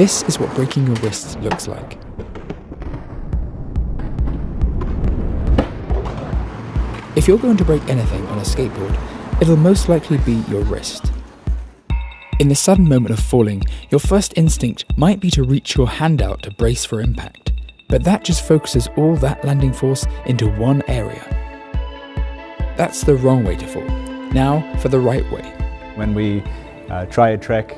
This is what breaking your wrist looks like. If you're going to break anything on a skateboard, it'll most likely be your wrist. In the sudden moment of falling, your first instinct might be to reach your hand out to brace for impact, but that just focuses all that landing force into one area. That's the wrong way to fall. Now for the right way. When we try a trick,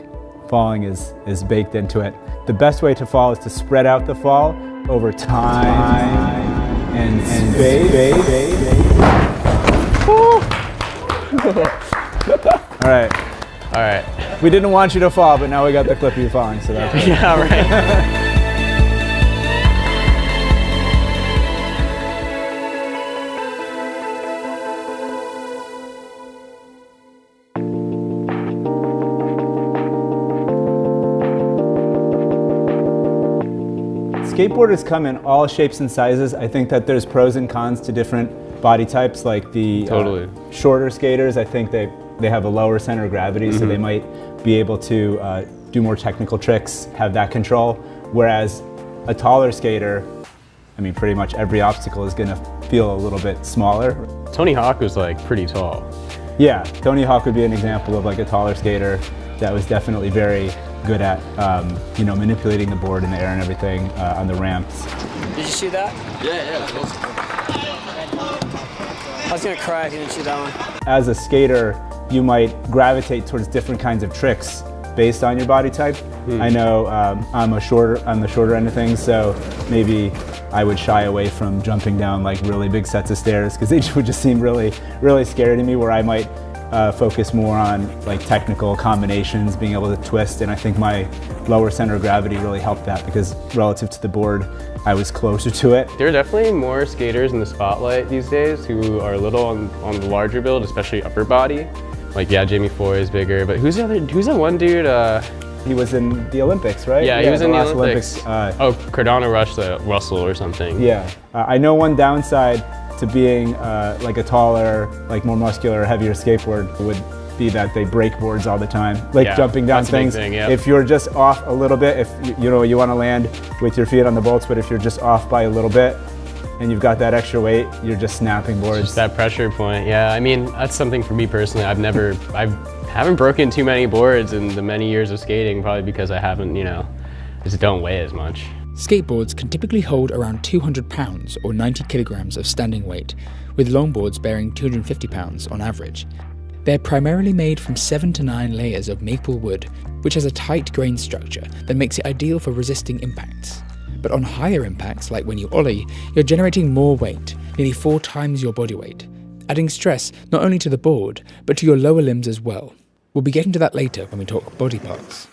falling is baked into it. The best way to fall is to spread out the fall over time and space. All right. We didn't want you to fall, but now we got the clip of you falling, so that's good. Yeah, right. Skateboarders come in all shapes and sizes. I think that there's pros and cons to different body types, like the shorter skaters. I think they have a lower center of gravity, so they might be able to do more technical tricks, have that control. Whereas a taller skater, I mean, pretty much every obstacle is gonna feel a little bit smaller. Tony Hawk was like pretty tall. Yeah, Tony Hawk would be an example of like a taller skater that was definitely very good at manipulating the board in the air and everything on the ramps. Did you see that? Yeah. I was gonna cry if you didn't see that one. As a skater, you might gravitate towards different kinds of tricks based on your body type. I know I'm the shorter end of things, so maybe I would shy away from jumping down like really big sets of stairs because they would just seem really, really scary to me, where I might focus more on like technical combinations, being able to twist, and I think my lower center of gravity really helped that because relative to the board, I was closer to it. There are definitely more skaters in the spotlight these days who are a little on the larger build, especially upper body. Like, yeah, Jamie Foy is bigger, but who's the one dude? He was in the Olympics, right? Yeah, he was in the Olympics. Cardano Russell or something. Yeah, I know one downside to being like a taller, like more muscular, heavier skateboard would be that they break boards all the time, like jumping down things. If you're just off a little bit, if you want to land with your feet on the bolts, but if you're just off by a little bit and you've got that extra weight, you're just snapping boards. Just that pressure point. Yeah, I mean, that's something for me personally. I haven't broken too many boards in the many years of skating, probably because I haven't, just don't weigh as much. Skateboards can typically hold around 200 pounds or 90 kilograms of standing weight, with longboards bearing 250 pounds on average. They're primarily made from 7 to 9 layers of maple wood, which has a tight grain structure that makes it ideal for resisting impacts. But on higher impacts, like when you ollie, you're generating more weight, nearly 4 times your body weight, adding stress not only to the board, but to your lower limbs as well. We'll be getting to that later when we talk body parts.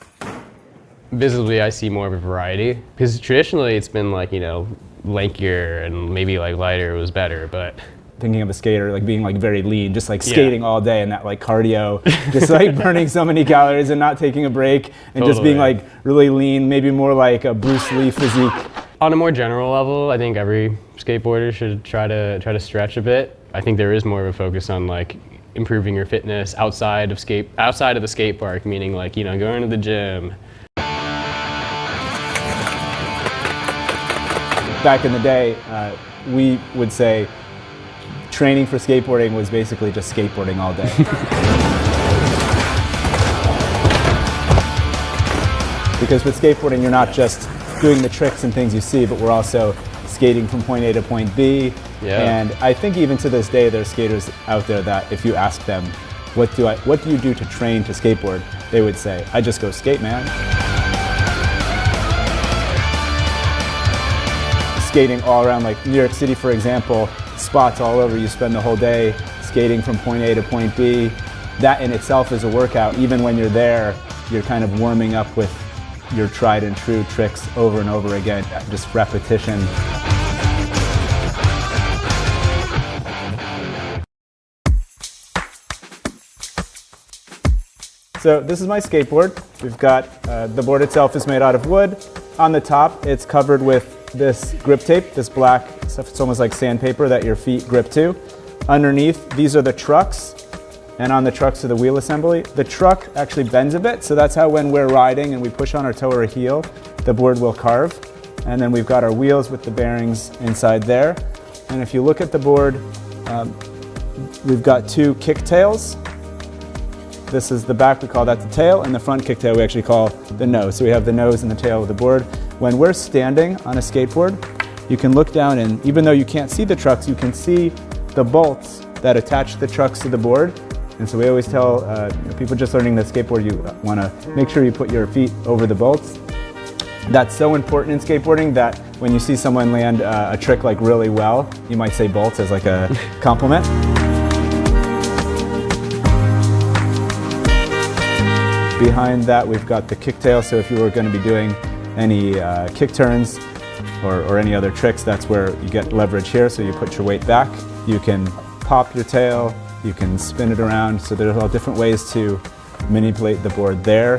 Visibly, I see more of a variety, because traditionally it's been like, lankier and maybe like lighter was better, but thinking of a skater like being like very lean, just like skating all day and that like cardio, just like burning so many calories and not taking a break and just being like really lean, maybe more like a Bruce Lee physique. On a more general level, I think every skateboarder should try to stretch a bit. I think there is more of a focus on like improving your fitness outside of the skate park, meaning like, going to the gym. Back in the day, we would say training for skateboarding was basically just skateboarding all day. Because with skateboarding, you're not just doing the tricks and things you see, but we're also skating from point A to point B. Yeah. And I think even to this day, there's skaters out there that if you ask them, what do you do to train to skateboard? They would say, I just go skate, man. Skating all around, like New York City, for example, spots all over. You spend the whole day skating from point A to point B. That in itself is a workout. Even when you're there, you're kind of warming up with your tried and true tricks over and over again, just repetition. So this is my skateboard. We've got, the board itself is made out of wood. On the top, it's covered with this grip tape, this black stuff. It's almost like sandpaper that your feet grip to. Underneath, these are the trucks. and on the trucks of the wheel assembly. The truck actually bends a bit, so that's how when we're riding and we push on our toe or heel, the board will carve. And then we've got our wheels with the bearings inside there. And if you look at the board, we've got two kicktails. This is the back, we call that the tail, and the front kicktail we actually call the nose. So we have the nose and the tail of the board. When we're standing on a skateboard, you can look down and even though you can't see the trucks, you can see the bolts that attach the trucks to the board. And so we always tell people just learning to skateboard, you want to make sure you put your feet over the bolts. That's so important in skateboarding that when you see someone land a trick like really well, you might say bolts as like a compliment. Behind that, we've got the kicktail. So if you were going to be doing any kick turns or any other tricks, that's where you get leverage here. So you put your weight back. You can pop your tail. You can spin it around. So there's all different ways to manipulate the board there.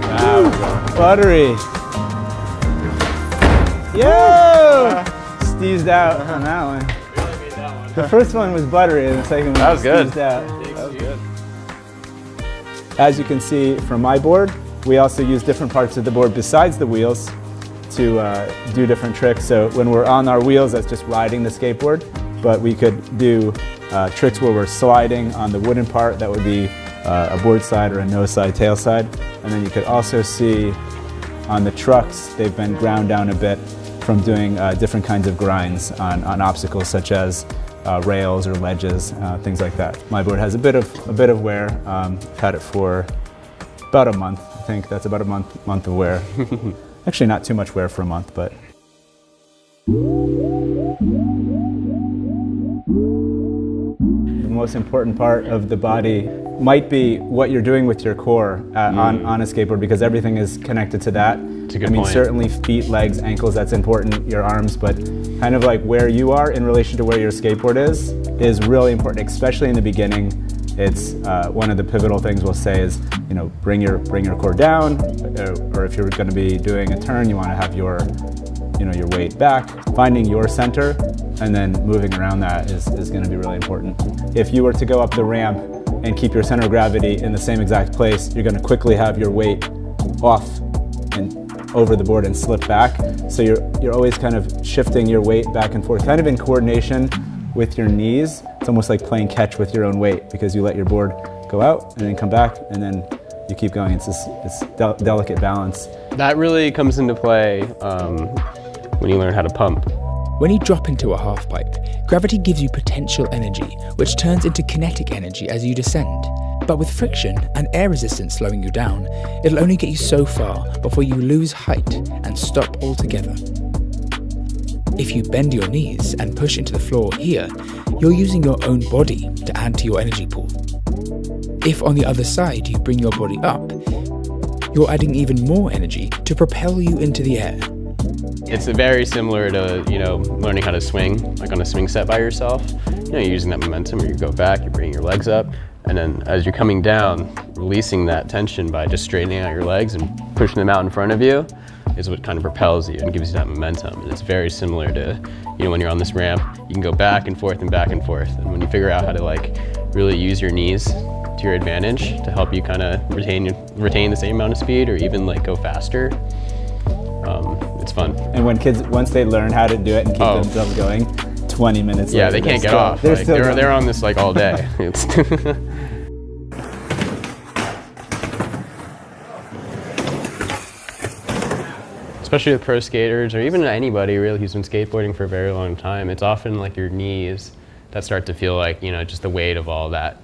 Wow, buttery. Yo! Steezed out on that one. The first one was buttery and the second one was steezed out. That was good. As you can see from my board, we also use different parts of the board besides the wheels to do different tricks. So when we're on our wheels, that's just riding the skateboard, but we could do tricks where we're sliding on the wooden part. That would be a board side or a nose side, tail side. And then you could also see on the trucks, they've been ground down a bit from doing different kinds of grinds on obstacles such as rails or ledges, things like that. My board has a bit of wear. I've had it for about a month. I think that's about a month of wear. Actually, not too much wear for a month, but. The most important part of the body might be what you're doing with your core on a skateboard, because everything is connected to that. That's a good point. Certainly feet, legs, ankles, that's important, your arms, but kind of like where you are in relation to where your skateboard is really important, especially in the beginning. It's one of the pivotal things we'll say is, bring your core down, or if you're going to be doing a turn, you want to have your weight back. Finding your center and then moving around that is going to be really important. If you were to go up the ramp and keep your center of gravity in the same exact place, you're going to quickly have your weight off and over the board and slip back. So you're always kind of shifting your weight back and forth, kind of in coordination with your knees. It's almost like playing catch with your own weight, because you let your board go out and then come back and then you keep going. It's this delicate balance. That really comes into play when you learn how to pump. When you drop into a half pipe, gravity gives you potential energy, which turns into kinetic energy as you descend. But with friction and air resistance slowing you down, it'll only get you so far before you lose height and stop altogether. If you bend your knees and push into the floor here, you're using your own body to add to your energy pool. If on the other side you bring your body up, you're adding even more energy to propel you into the air. It's very similar to, learning how to swing, like on a swing set by yourself. You're using that momentum where you go back, you're bringing your legs up, and then as you're coming down, releasing that tension by just straightening out your legs and pushing them out in front of you is what kind of propels you and gives you that momentum. And it's very similar to, when you're on this ramp, you can go back and forth and back and forth. And when you figure out how to really use your knees to your advantage to help you kind of retain the same amount of speed or even go faster, it's fun. And when kids, once they learn how to do it and keep themselves going, 20 minutes later, they can't get off. They're on this all day. Especially with pro skaters or even anybody really who's been skateboarding for a very long time, it's often your knees that start to feel just the weight of all that,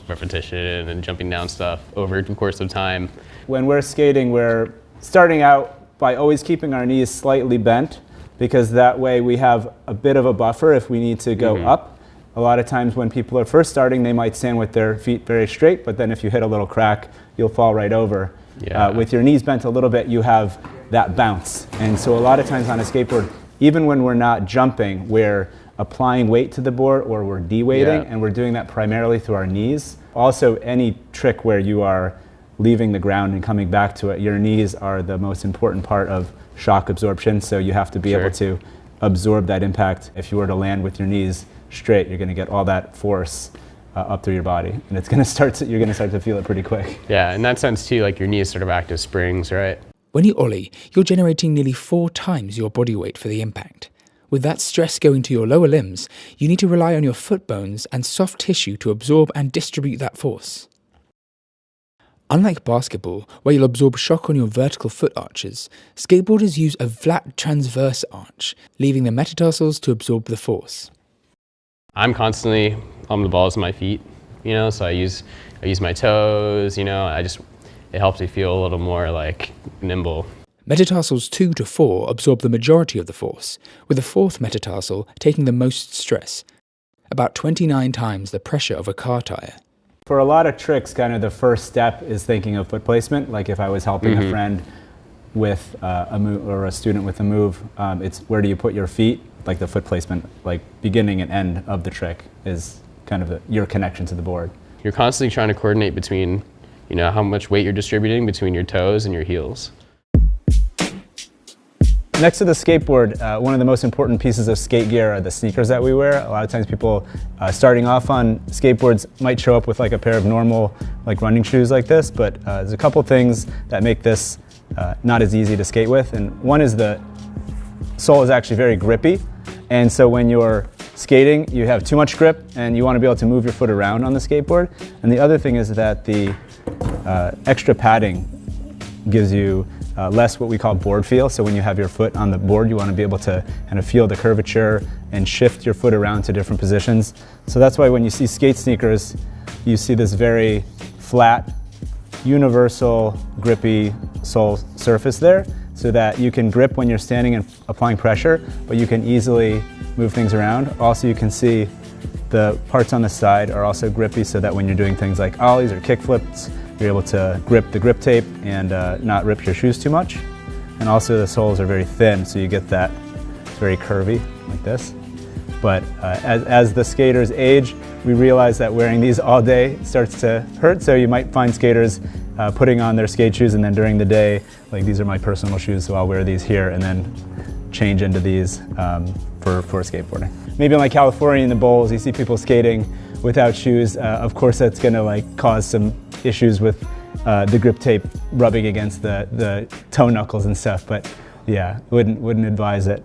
repetition and jumping down stuff over the course of time. When we're skating, we're starting out by always keeping our knees slightly bent, because that way we have a bit of a buffer if we need to go up. A lot of times when people are first starting, they might stand with their feet very straight, but then if you hit a little crack, you'll fall right over. Yeah. With your knees bent a little bit, you have that bounce. And so a lot of times on a skateboard, even when we're not jumping, we're applying weight to the board or we're de-weighting, and we're doing that primarily through our knees. Also, any trick where you are leaving the ground and coming back to it, your knees are the most important part of shock absorption, so you have to be able to absorb that impact. If you were to land with your knees straight, you're going to get all that force up through your body, and it's going to you're going to start to feel it pretty quick. Yeah, in that sense too, like your knees sort of act as springs, right? When you ollie, you're generating nearly 4 times your body weight for the impact. With that stress going to your lower limbs, you need to rely on your foot bones and soft tissue to absorb and distribute that force. Unlike basketball, where you'll absorb shock on your vertical foot arches, skateboarders use a flat transverse arch, leaving the metatarsals to absorb the force. I'm constantly on the balls of my feet, you know, so I use my toes, you know, it helps me feel a little more like nimble. Metatarsals 2 to 4 absorb the majority of the force, with the 4th metatarsal taking the most stress, about 29 times the pressure of a car tire. For a lot of tricks, kind of the first step is thinking of foot placement. Like if I was helping a friend with a move or a student with a move, it's where do you put your feet? Like the foot placement, like beginning and end of the trick is kind of your connection to the board. You're constantly trying to coordinate between, you know, how much weight you're distributing between your toes and your heels. Next to the skateboard, one of the most important pieces of skate gear are the sneakers that we wear. A lot of times people starting off on skateboards might show up with like a pair of normal like running shoes like this, but there's a couple things that make this not as easy to skate with. And one is the sole is actually very grippy. And so when you're skating, you have too much grip and you want to be able to move your foot around on the skateboard. And the other thing is that the extra padding gives you less what we call board feel. So when you have your foot on the board, you want to be able to kind of feel the curvature and shift your foot around to different positions. So that's why when you see skate sneakers, you see this very flat, universal, grippy sole surface there, so that you can grip when you're standing and applying pressure, but you can easily move things around. Also, you can see the parts on the side are also grippy, so that when you're doing things like ollies or kickflips, you're able to grip the grip tape and not rip your shoes too much. And also the soles are very thin, so you get that very curvy, like this. But as the skaters age, we realize that wearing these all day starts to hurt, so you might find skaters putting on their skate shoes and then during the day, like these are my personal shoes, so I'll wear these here and then change into these for skateboarding. Maybe in like California in the bowls, you see people skating without shoes. Of course that's gonna like cause some issues with the grip tape rubbing against the toe knuckles and stuff, but yeah, wouldn't advise it.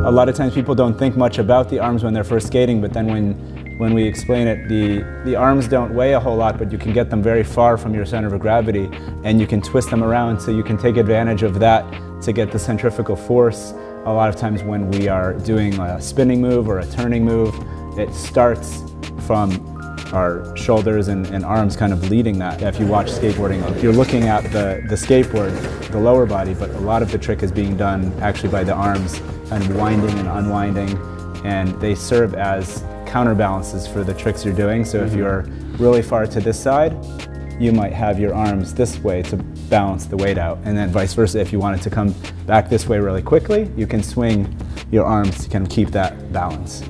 A lot of times people don't think much about the arms when they're first skating, but then when we explain it, the arms don't weigh a whole lot, but you can get them very far from your center of gravity, and you can twist them around so you can take advantage of that to get the centrifugal force. A lot of times when we are doing a spinning move or a turning move, it starts from our shoulders and arms kind of leading that. If you watch skateboarding, you're looking at the skateboard, the lower body, but a lot of the trick is being done actually by the arms, kind of winding and unwinding, and they serve as counterbalances for the tricks you're doing. So if you're really far to this side, you might have your arms this way to balance the weight out, and then vice versa. If you wanted to come back this way really quickly, you can swing your arms to kind of keep that balance.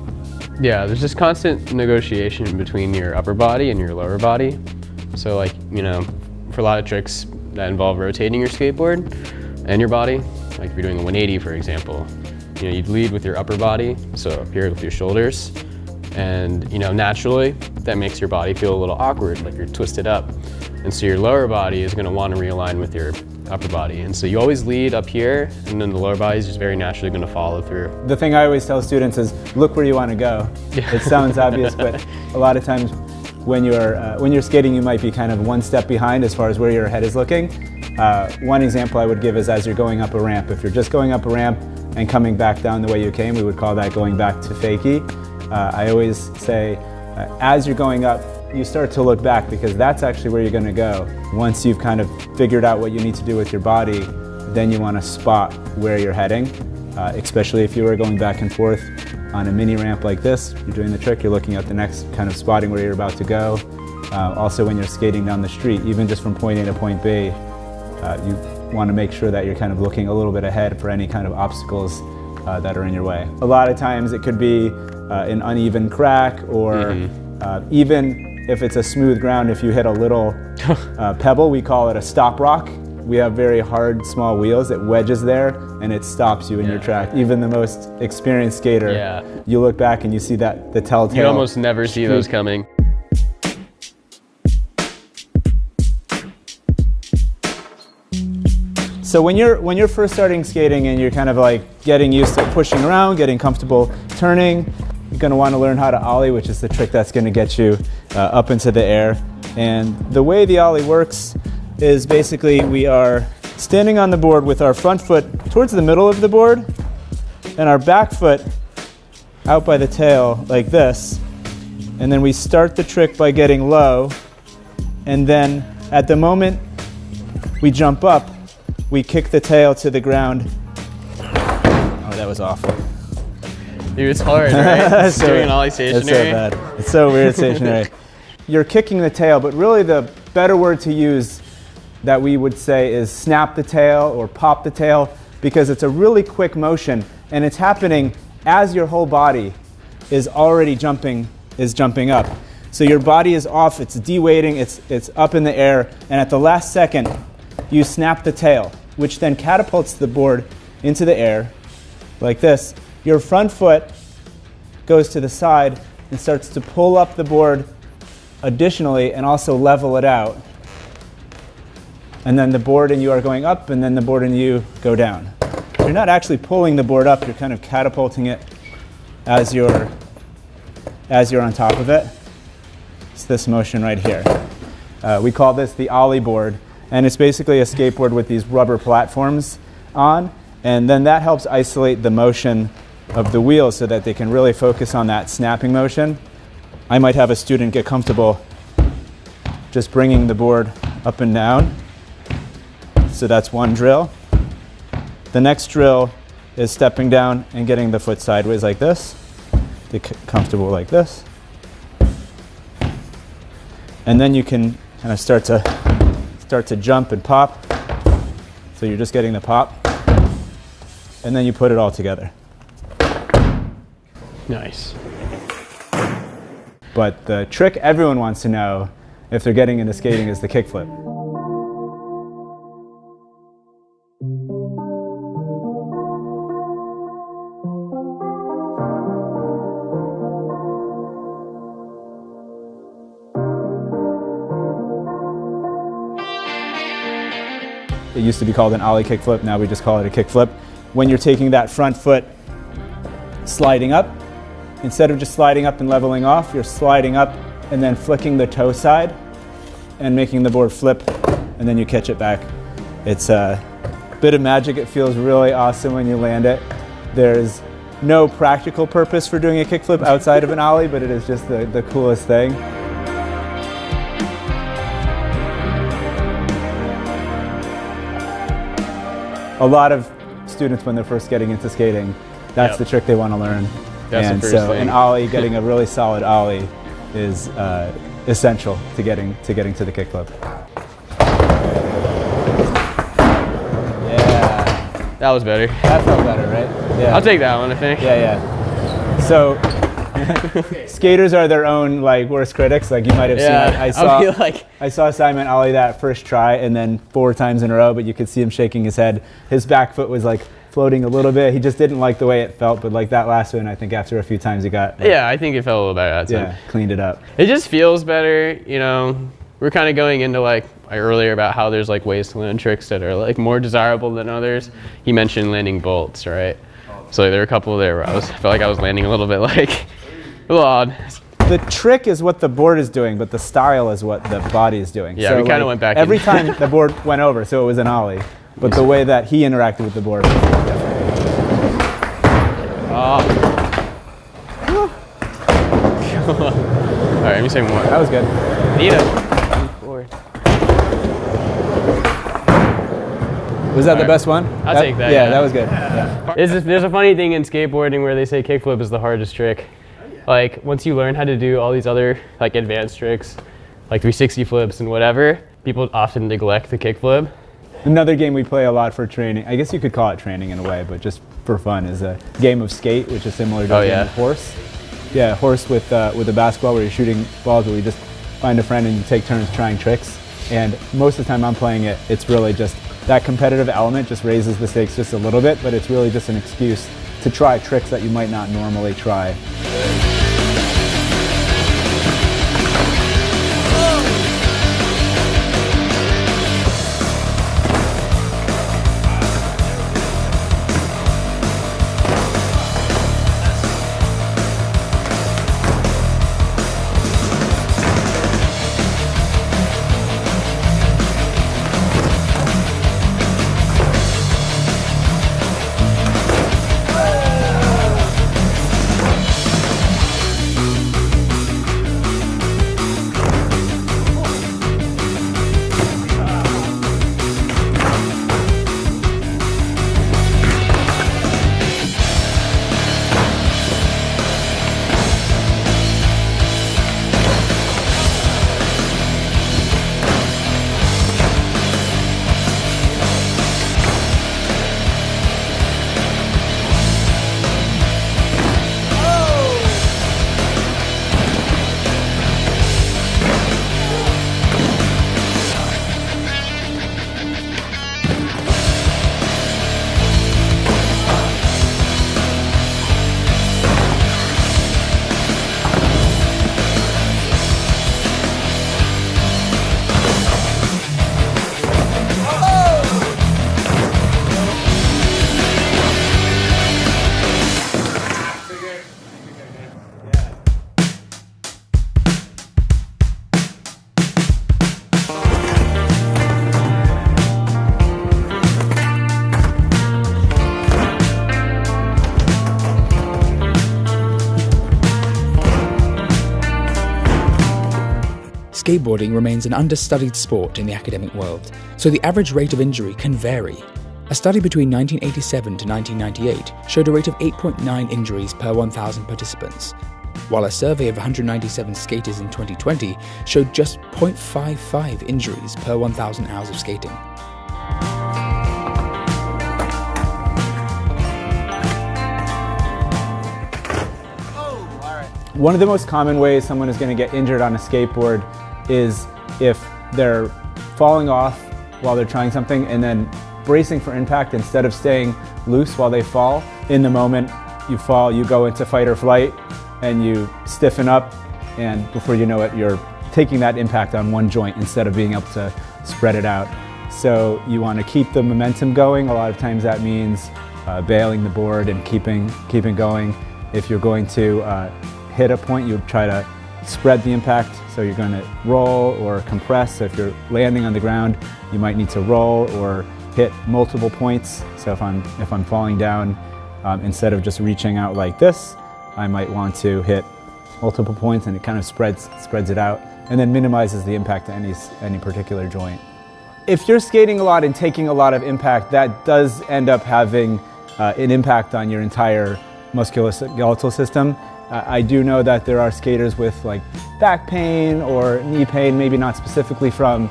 Yeah, there's just constant negotiation between your upper body and your lower body. So like, you know, for a lot of tricks that involve rotating your skateboard and your body, like if you're doing a 180 for example, you know, you'd lead with your upper body, so up here with your shoulders, and you know, naturally that makes your body feel a little awkward, like you're twisted up. And so your lower body is going to want to realign with your upper body. And so you always lead up here, and then the lower body is just very naturally going to follow through. The thing I always tell students is, look where you want to go. It sounds obvious, but a lot of times when you're skating, you might be kind of one step behind as far as where your head is looking. One example I would give is as you're going up a ramp. If you're just going up a ramp and coming back down the way you came, we would call that going back to fakie. I always say, as you're going up, you start to look back, because that's actually where you're going to go. Once you've kind of figured out what you need to do with your body, then you want to spot where you're heading, especially if you are going back and forth on a mini ramp like this. You're doing the trick, you're looking at the next kind of spotting where you're about to go. Also when you're skating down the street, even just from point A to point B, you want to make sure that you're kind of looking a little bit ahead for any kind of obstacles that are in your way. A lot of times it could be an uneven crack, or even if it's a smooth ground, if you hit a little pebble, we call it a stop rock. we have very hard, small wheels. It wedges there and it stops you in your track. Even the most experienced skater, you look back and you see that, the telltale. You almost never see those coming. So when you're first starting skating and you're kind of like getting used to pushing around, getting comfortable turning, you're going to want to learn how to Ollie, which is the trick that's going to get you up into the air. And the way the Ollie works is basically we are standing on the board with our front foot towards the middle of the board and our back foot out by the tail like this. And then we start the trick by getting low, and then at the moment we jump up, we kick the tail to the ground. Oh, that was awful. Dude, it's hard, right? So, doing an Ollie stationary. It's so bad. It's so weird stationary. You're kicking the tail, but really the better word to use that we would say is snap the tail or pop the tail, because it's a really quick motion and it's happening as your whole body is already jumping up. So your body is off, it's de-weighting, it's up in the air, and at the last second you snap the tail, which then catapults the board into the air like this. Your front foot goes to the side and starts to pull up the board additionally and also level it out. And then the board and you are going up, and then the board and you go down. You're not actually pulling the board up, you're kind of catapulting it as you're on top of it. It's this motion right here. We call this the Ollie board, and it's basically a skateboard with these rubber platforms on, and then that helps isolate the motion of the wheels so that they can really focus on that snapping motion. I might have a student get comfortable just bringing the board up and down. So that's one drill. The next drill is stepping down and getting the foot sideways like this. Get comfortable like this. And then you can kind of start to jump and pop. So you're just getting the pop. And then you put it all together. Nice. But the trick everyone wants to know if they're getting into skating is the kickflip. It used to be called an Ollie kickflip, now we just call it a kickflip. When you're taking that front foot sliding up, instead of just sliding up and leveling off, you're sliding up and then flicking the toe side and making the board flip, and then you catch it back. It's a bit of magic. It feels really awesome when you land it. There's no practical purpose for doing a kickflip outside of an Ollie, but it is just the coolest thing. A lot of students, when they're first getting into skating, that's the trick they want to learn. That's and the first so thing. an Ollie, getting a really solid Ollie is essential to getting to the kickflip. Yeah. That was better. That felt better, right? Yeah. I'll take that one, I think. Yeah. So skaters are their own worst critics. Like you might have seen. I saw Simon Ollie that first try and then 4 times in a row, but you could see him shaking his head. His back foot was floating a little bit. He just didn't like the way it felt, but that last one, I think after a few times he got yeah, I think it felt a little better that time. Yeah, cleaned it up. It just feels better, you know. We're kind of going into earlier about how there's ways to land tricks that are more desirable than others. He mentioned landing bolts, right? So there were a couple there where I felt like I was landing a little bit a little odd. The trick is what the board is doing, but the style is what the body is doing. Yeah, so we kind of went back. Every time the board went over, so it was an Ollie. But the way that he interacted with the board was different. Oh. All right, let me say one more. That was good. Nita. Was that the best one? I'll take that. Yeah, that was good. Yeah. There's a funny thing in skateboarding where they say kickflip is the hardest trick. Once you learn how to do all these other advanced tricks, 360 flips and whatever, people often neglect the kickflip. Another game we play a lot for training, I guess you could call it training in a way, but just for fun, is a game of skate, which is similar to a game of horse. Yeah, horse with a basketball where you're shooting balls, where you just find a friend and you take turns trying tricks. And most of the time I'm playing it, it's really just that competitive element just raises the stakes just a little bit, but it's really just an excuse to try tricks that you might not normally try. Skateboarding remains an understudied sport in the academic world, so the average rate of injury can vary. A study between 1987 to 1998 showed a rate of 8.9 injuries per 1,000 participants, while a survey of 197 skaters in 2020 showed just 0.55 injuries per 1,000 hours of skating. One of the most common ways someone is going to get injured on a skateboard is if they're falling off while they're trying something and then bracing for impact instead of staying loose while they fall. In the moment you fall, you go into fight or flight and you stiffen up, and before you know it, you're taking that impact on one joint instead of being able to spread it out. So you want to keep the momentum going. A lot of times that means bailing the board and keeping going. If you're going to hit a point, you try to spread the impact, so you're going to roll or compress. So if you're landing on the ground, you might need to roll or hit multiple points. So if I'm falling down, instead of just reaching out like this, I might want to hit multiple points, and it kind of spreads it out and then minimizes the impact to any particular joint. If you're skating a lot and taking a lot of impact, that does end up having an impact on your entire musculoskeletal system. I do know that there are skaters with like back pain or knee pain, maybe not specifically from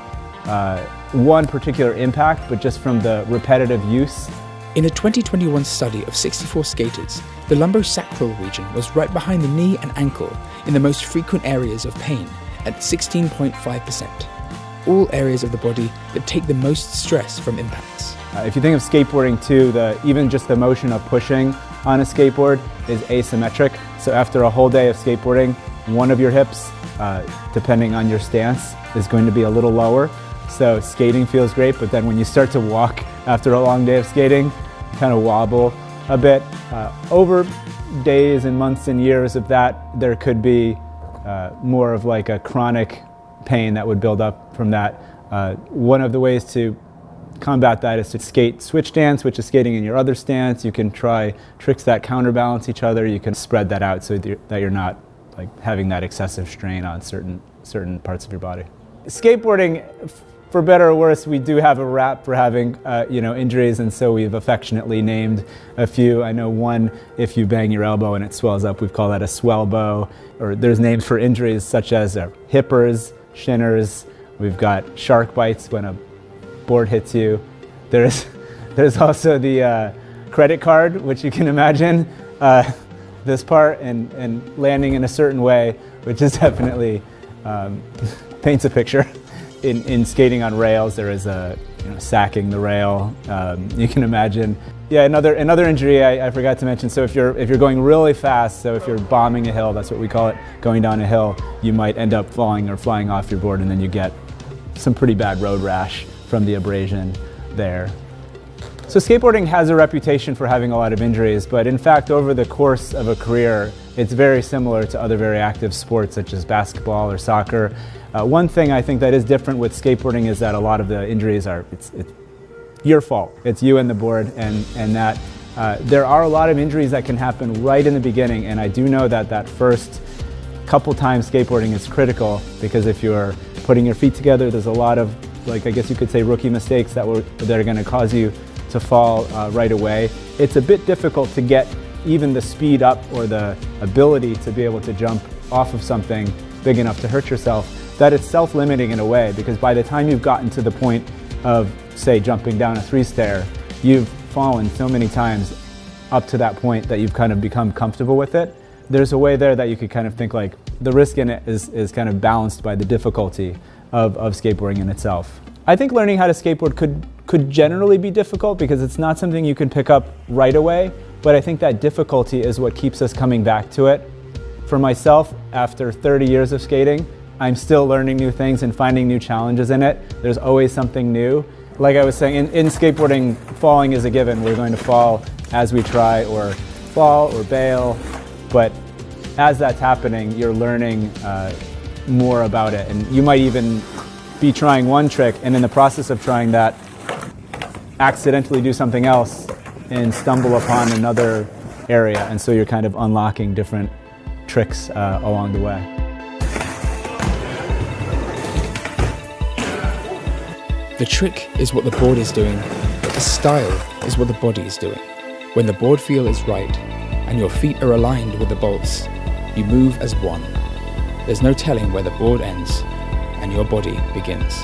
one particular impact, but just from the repetitive use. In a 2021 study of 64 skaters, the lumbosacral region was right behind the knee and ankle in the most frequent areas of pain at 16.5%. All areas of the body that take the most stress from impacts. If you think of skateboarding too, even just the motion of pushing on a skateboard is asymmetric. So after a whole day of skateboarding, one of your hips, depending on your stance, is going to be a little lower. So skating feels great, but then when you start to walk after a long day of skating, you kind of wobble a bit. Over days and months and years of that, there could be more of like a chronic pain that would build up from that. One of the ways to combat that is to skate switch stance, which is skating in your other stance. You can try tricks that counterbalance each other. You can spread that out so that you're not like having that excessive strain on certain parts of your body. Skateboarding, for better or worse, we do have a rap for having injuries, and so we've affectionately named a few. I know one, if you bang your elbow and it swells up, we call that a swellbow. Or there's names for injuries such as hippers, shinners. We've got shark bites when a board hits you. There's also the credit card, which you can imagine this part and landing in a certain way, which is definitely paints a picture. In skating on rails, there is a sacking the rail. You can imagine. Yeah, another injury I forgot to mention. So if you're going really fast, so if you're bombing a hill, that's what we call it, going down a hill, you might end up falling or flying off your board, and then you get some pretty bad road rash from the abrasion there. So skateboarding has a reputation for having a lot of injuries, but in fact, over the course of a career, it's very similar to other very active sports such as basketball or soccer. One thing I think that is different with skateboarding is that a lot of the injuries are it's your fault. It's you and the board, and that there are a lot of injuries that can happen right in the beginning, and I do know that first couple times skateboarding is critical, because if you're putting your feet together, there's a lot of, like, I guess you could say, rookie mistakes that are going to cause you to fall right away. It's a bit difficult to get even the speed up or the ability to be able to jump off of something big enough to hurt yourself, that it's self-limiting in a way, because by the time you've gotten to the point of, say, jumping down a 3-stair, you've fallen so many times up to that point that you've kind of become comfortable with it. There's a way there that you could kind of think like the risk in it is kind of balanced by the difficulty of skateboarding in itself. I think learning how to skateboard could generally be difficult because it's not something you can pick up right away, but I think that difficulty is what keeps us coming back to it. For myself, after 30 years of skating, I'm still learning new things and finding new challenges in it. There's always something new. Like I was saying, in skateboarding, falling is a given. We're going to fall as we try, or fall or bail, but as that's happening, you're learning more about it. And you might even be trying one trick, and in the process of trying that, accidentally do something else and stumble upon another area, and so you're kind of unlocking different tricks along the way. The trick is what the board is doing, but the style is what the body is doing. When the board feel is right, and your feet are aligned with the bolts, you move as one. There's no telling where the board ends, and your body begins.